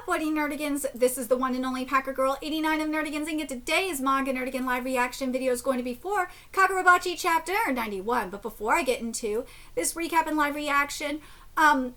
What nerdigans? This is the one and only Packer Girl 89 of Nerdigans, and today's Manga Nerdigan live reaction video is going to be for Kagurabachi chapter 91. But before I get into this recap and live reaction,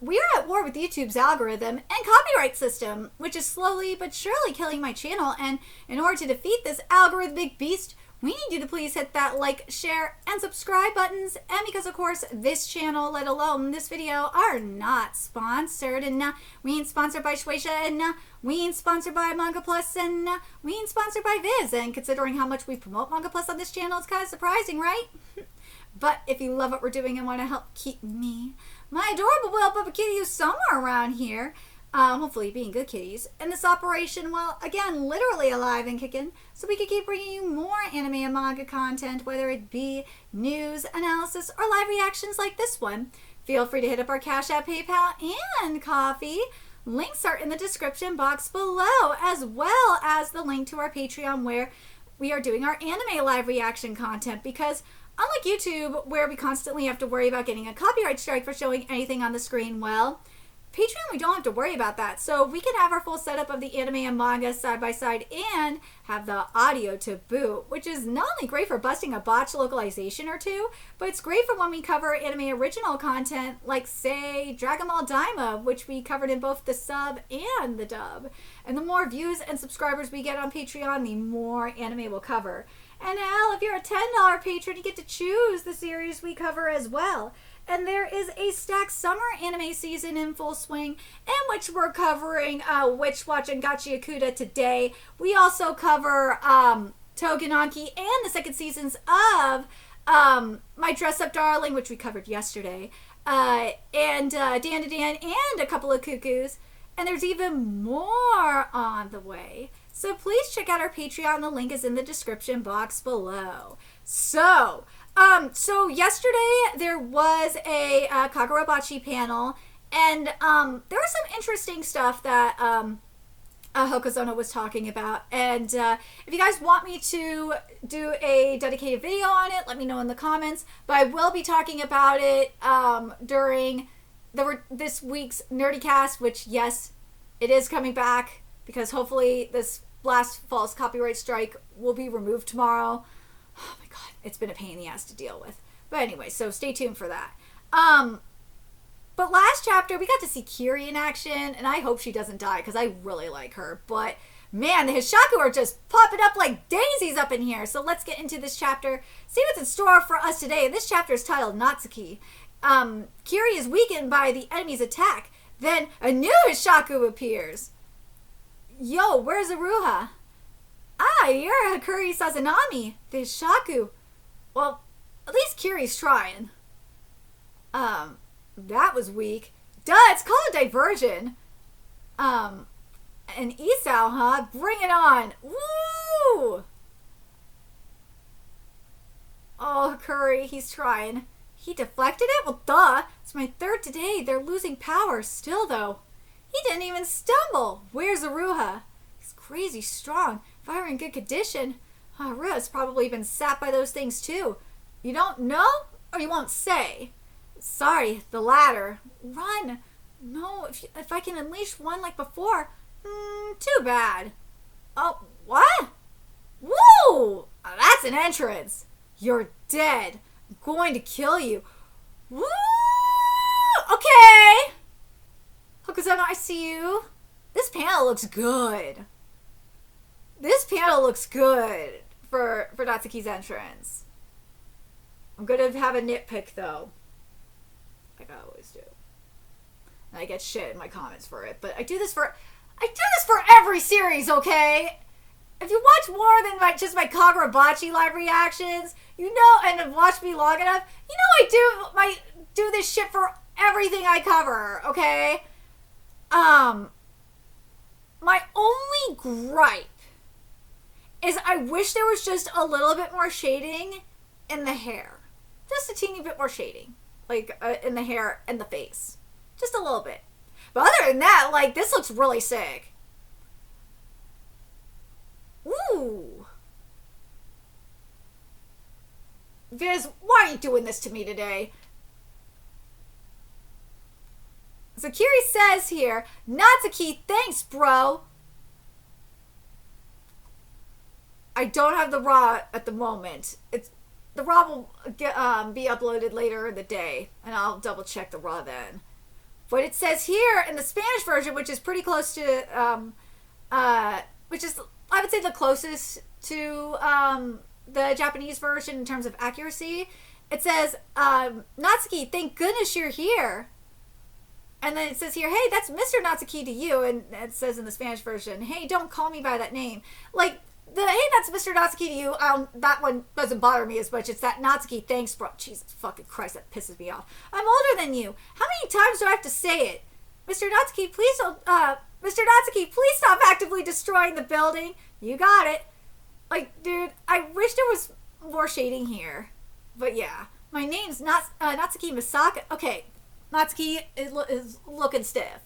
we are at war with YouTube's algorithm and copyright system, which is slowly but surely killing my channel. And in order to defeat this algorithmic beast, we need you to please hit that like, share, and subscribe buttons. And because, of course, this channel, let alone this video, are not sponsored. And we ain't sponsored by Shueisha, and we ain't sponsored by Manga Plus, and we ain't sponsored by Viz. And considering how much we promote Manga Plus on this channel, it's kind of surprising, right? But if you love what we're doing and want to help keep me, my adorable little puppet kitty who's somewhere around here, hopefully being good kitties, and this operation, well, again, literally alive and kicking, so we can keep bringing you more anime and manga content, whether it be news, analysis, or live reactions like this one. Feel free to hit up our Cash App, PayPal, and Coffee. Links are in the description box below, as well as the link to our Patreon, where we are doing our anime live reaction content, because unlike YouTube, where we constantly have to worry about getting a copyright strike for showing anything on the screen, well, Patreon, we don't have to worry about that. So we can have our full setup of the anime and manga side by side and have the audio to boot, which is not only great for busting a botched localization or two, but it's great for when we cover anime original content like, say, Dragon Ball Daima, which we covered in both the sub and the dub. And the more views and subscribers we get on Patreon, the more anime we'll cover. And hell, if you're a $10 patron, you get to choose the series we cover as well. And there is a stacked summer anime season in full swing, in which we're covering Witch Watch and Gachi Akuta today. We also cover Togenanki and the second seasons of My Dress Up Darling, which we covered yesterday, and Dan to Dan, and a couple of Cuckoos. And there's even more on the way. So please check out our Patreon. The link is in the description box below. So yesterday there was a Kagurabachi panel, and there was some interesting stuff that Hokuzono was talking about. And if you guys want me to do a dedicated video on it, let me know in the comments. But I will be talking about it during this week's NerdyCast, which, yes, it is coming back, because hopefully this last false copyright strike will be removed tomorrow. Oh my god, it's been a pain in the ass to deal with. But anyway, so stay tuned for that. But last chapter, we got to see Kiri in action, and I hope she doesn't die, because I really like her. But man, the Hishaku are just popping up like daisies up in here. So let's get into this chapter, see what's in store for us today. This chapter is titled Natsuki. Kiri is weakened by the enemy's attack. Then a new Hishaku appears. Yo, where's Aruha? Ah, you're Hakuri Sazanami, the Hishaku. Well, at least Kiri's trying. That was weak. Duh, it's called a diversion. An Isao, huh? Bring it on. Woo! Oh, Hakuri, he's trying. He deflected it? Well, duh. It's my third today. They're losing power still, though. He didn't even stumble. Where's Aruha? He's crazy strong. If I were in good condition, Aruha's probably been sapped by those things, too. You don't know? Or you won't say? Sorry, the latter. Run. No, if I can unleash one like before. Too bad. Oh, what? Woo! That's an entrance. You're dead. I'm going to kill you. Woo! Okay. Hokuzono, I see you. This panel looks good. This panel looks good for Natsuki's entrance. I'm going to have a nitpick, though. Like I always do. And I get shit in my comments for it. But I do this for every series, okay? If you watch more than just my Kagurabachi live reactions, you know, and have watched me long enough, you know I do this shit for everything I cover, okay? My only gripe is I wish there was just a little bit more shading in the hair. Just a teeny bit more shading. Like, in the hair and the face. Just a little bit. But other than that, like, this looks really sick. Ooh. Viz, why are you doing this to me today? So Kiri says here, Natsuki, thanks, bro. I don't have the raw at the moment. The raw will be uploaded later in the day, and I'll double check the raw then. But it says here in the Spanish version, which is pretty close to, which is, I would say, the closest to the Japanese version in terms of accuracy. It says, Natsuki, thank goodness you're here. And then it says here, hey, that's Mr. Natsuki to you. And it says in the Spanish version, hey, don't call me by that name. Like, hey, that's Mr. Natsuki to you. That one doesn't bother me as much. It's that Natsuki, thanks, bro. Jesus fucking Christ, that pisses me off. I'm older than you. How many times do I have to say it? Mr. Natsuki, please don't, Mr. Natsuki, please stop actively destroying the building. You got it. Like, dude, I wish there was more shading here. But yeah, my name's Natsuki Misaka. Okay. Natsuki is looking stiff.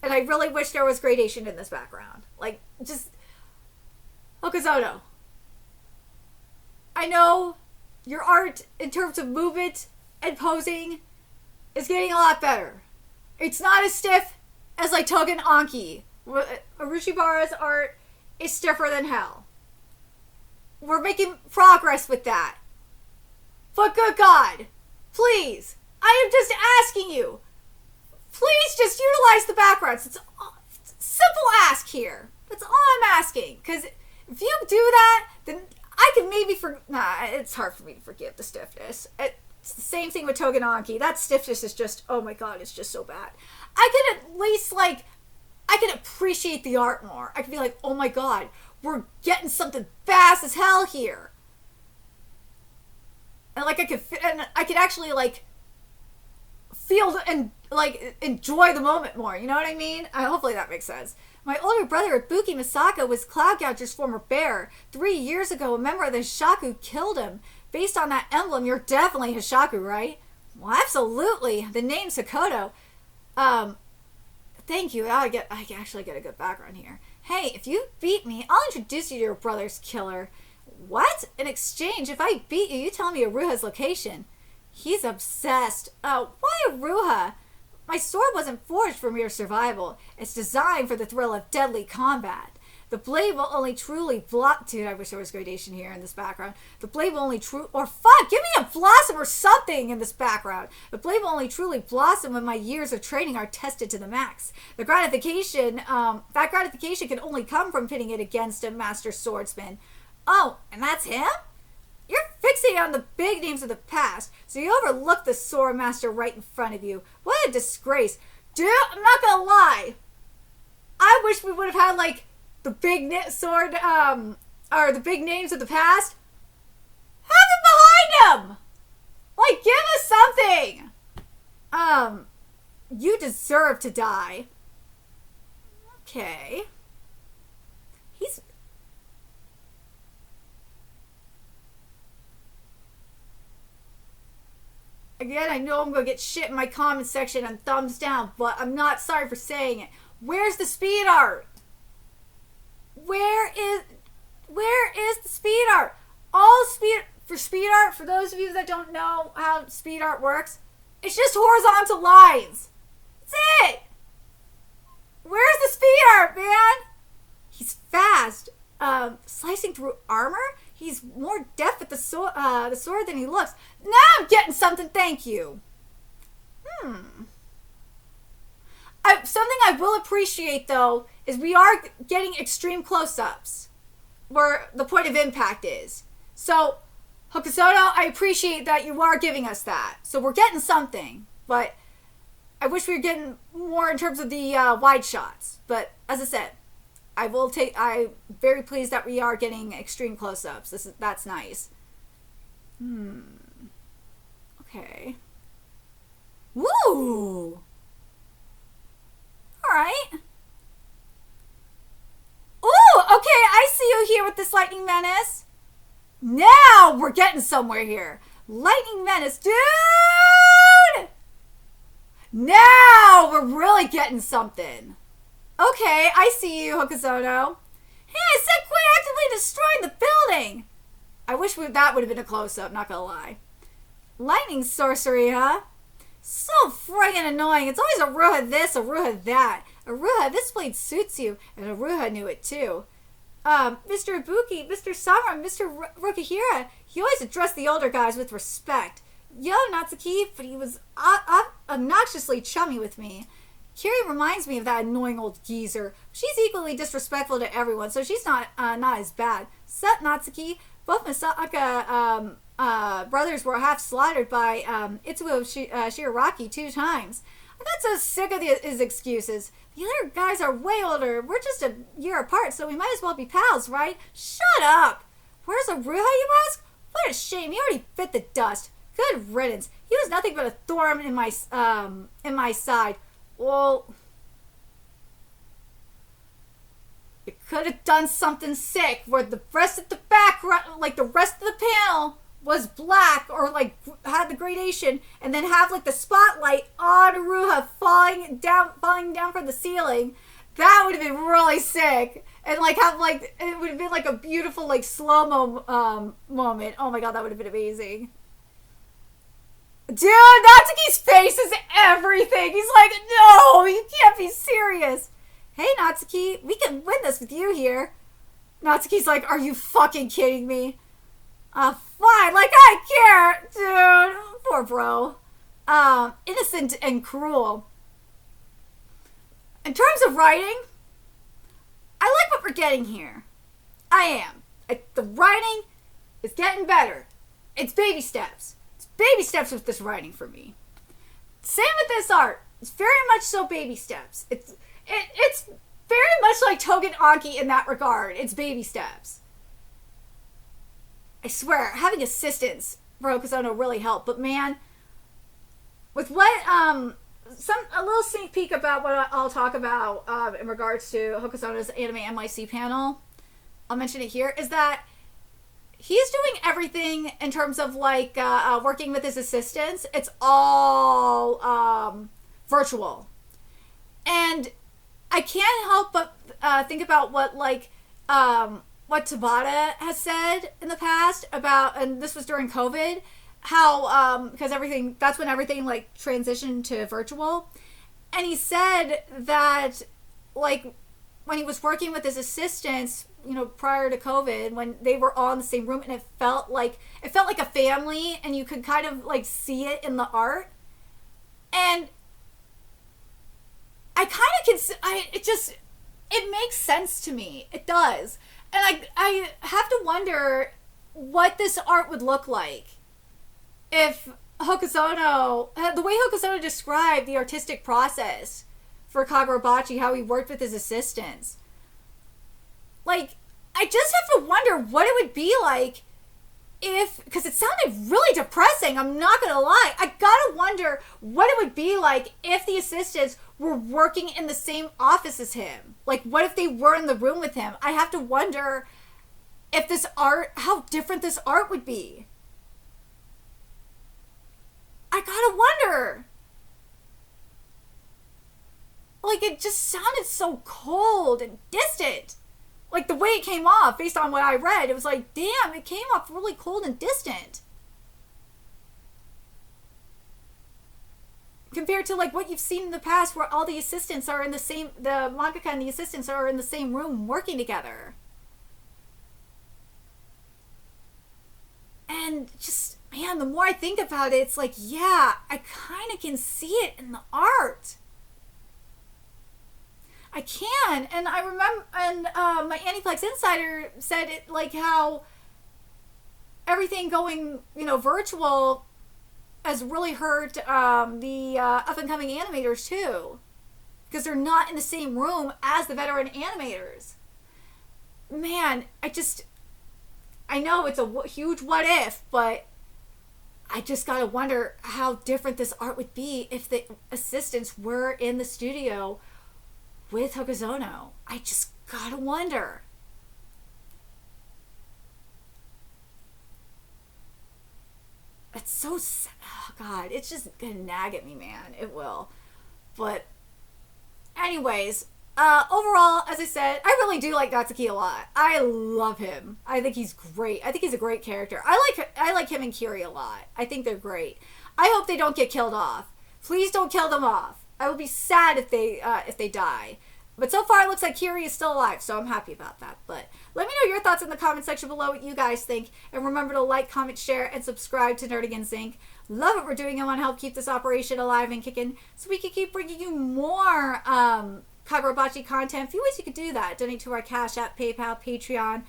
And I really wish there was gradation in this background. Like, just... Hokuzono. I know your art in terms of movement and posing is getting a lot better. It's not as stiff as like Togen Anki. Arushibara's art is stiffer than hell. We're making progress with that. But good God, please... I am just asking you. Please just utilize the backgrounds. It's a simple ask here. That's all I'm asking. Because if you do that, then I can maybe it's hard for me to forgive the stiffness. It's the same thing with Togen Anki. That stiffness is just, oh my God, it's just so bad. I could at least, like, I could appreciate the art more. I could be like, oh my God, we're getting something fast as hell here. And like, I could actually, like, feel and like enjoy the moment more. You know what I mean? Hopefully that makes sense. My older brother, Ibuki Misaka, was Cloud Gouger's former bear. 3 years ago, a member of the Hishaku killed him. Based on that emblem, you're definitely Hishaku, right? Well, absolutely. The name's Hakoto. Thank you. I actually get a good background here. Hey, if you beat me, I'll introduce you to your brother's killer. What? In exchange, if I beat you, you tell me Aruha's location. He's obsessed. Why Aruha? My sword wasn't forged for mere survival. It's designed for the thrill of deadly combat. The blade will only truly Dude, I wish there was gradation here in this background. The blade will only give me a blossom or something in this background. The blade will only truly blossom when my years of training are tested to the max. That gratification can only come from pitting it against a master swordsman. Oh, and that's him? You're fixated on the big names of the past, so you overlook the sword master right in front of you. What a disgrace. Dude, I'm not gonna lie. I wish we would have had, like, the big sword, or the big names of the past. Have them behind him! Like, give us something! You deserve to die. Okay. Again, I know I'm going to get shit in my comment section and thumbs down, but I'm not sorry for saying it. Where's the speed art? Where is the speed art? All speed art, for those of you that don't know how speed art works, it's just horizontal lines. That's it. Where's the speed art, man? He's fast. Slicing through armor? He's more deft with the sword than he looks. Now I'm getting something, thank you. Something I will appreciate, though, is we are getting extreme close-ups where the point of impact is. So, Hokuzono, I appreciate that you are giving us that. So we're getting something, but I wish we were getting more in terms of the wide shots. But, as I said, I'm very pleased that we are getting extreme close-ups. That's nice. Okay. Woo! Alright. Ooh, okay, I see you here with this Lightning Menace. Now we're getting somewhere here. Lightning Menace, dude! Now we're really getting something. Okay, I see you, Hokuzono. Hey, I said quit actively destroying the building. I wish that would have been a close-up, not gonna lie. Lightning sorcery, huh? So friggin' annoying. It's always Aruha this, Aruha that. Aruha, this blade suits you, and Aruha knew it too. Mr. Ibuki, Mr. Sama, Mr. Rukihira, he always addressed the older guys with respect. Yo, Natsuki, but he was obnoxiously chummy with me. Kiri reminds me of that annoying old geezer. She's equally disrespectful to everyone, so she's not as bad. Sup, Natsuki? Both Misaka brothers were half slaughtered by Itsuo Shigaraki 2 times. I got so sick of his excuses. The other guys are way older. We're just a year apart, so we might as well be pals, right? Shut up! Where's Aruha, you ask? What a shame. He already bit the dust. Good riddance. He was nothing but a thorn in my side. Well, you could have done something sick where the rest of the background, like the rest of the panel, was black or like had the gradation, and then have like the spotlight on Aruha falling down from the ceiling. That would have been really sick, and like have like it would have been like a beautiful like slow-mo moment. Oh my god, that would have been amazing. Dude, Natsuki's face is everything. He's like, no, you can't be serious. Hey, Natsuki, we can win this with you here. Natsuki's like, are you fucking kidding me? Fine, like I care. Dude, poor bro. Innocent and cruel. In terms of writing, I like what we're getting here. I am. The writing is getting better. It's baby steps. Baby steps with this writing for me. Same with this art. It's very much so baby steps. It's very much like Togen Anki in that regard. It's baby steps. I swear, having assistants for Hokusono really helped. But man, with what a little sneak peek about what I'll talk about in regards to Hokusono's Anime NYC panel, I'll mention it here, is that he's doing everything in terms of like working with his assistants. It's all virtual, and I can't help but think about what Tabata has said in the past about, and this was during COVID, how because that's when everything like transitioned to virtual, and he said that like when he was working with his assistants, you know, prior to COVID, when they were all in the same room, and it felt like a family, and you could kind of like see it in the art, and I kind of it makes sense to me. It does, and I have to wonder what this art would look like if Hokusono, the way Hokusono described the artistic process for Kagurabachi, how he worked with his assistants. Like, I just have to wonder what it would be like because it sounded really depressing, I'm not gonna lie. I gotta wonder what it would be like if the assistants were working in the same office as him. Like, what if they were in the room with him? I have to wonder if this art, how different this art would be. I gotta wonder. Like, it just sounded so cold and distant. Like, the way it came off, based on what I read, it was like, damn, it came off really cold and distant. Compared to, like, what you've seen in the past, where all the assistants are in the same, the mangaka and the assistants are in the same room working together. And just, man, the more I think about it, it's like, yeah, I kind of can see it in the art. I can, and I remember, and my Aniplex Insider said it, like, how everything going, you know, virtual has really hurt the up-and-coming animators, too. Because they're not in the same room as the veteran animators. Man, I know it's a huge what if, but I just gotta wonder how different this art would be if the assistants were in the studio with Hokusono. I just gotta wonder. It's so sad. Oh god, it's just gonna nag at me, man. It will. But anyways, overall, as I said, I really do like Natsuki a lot. I love him. I think he's great. I think he's a great character. I like him and Kiri a lot. I think they're great. I hope they don't get killed off. Please don't kill them off. I will be sad if they die. But so far, it looks like Kiri is still alive, so I'm happy about that. But let me know your thoughts in the comment section below, what you guys think. And remember to like, comment, share, and subscribe to Nerdigans Inc. Love what we're doing. I want to help keep this operation alive and kicking so we can keep bringing you more Kagurabachi content. A few ways you could do that. Donate to our Cash App, PayPal, Patreon,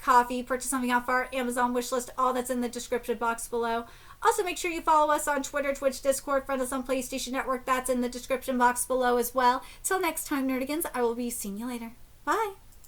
Coffee, purchase something off our Amazon wishlist. All that's in the description box below. Also, make sure you follow us on Twitter, Twitch, Discord, friend us on PlayStation Network. That's in the description box below as well. Till next time, Nerdigans, I will be seeing you later. Bye.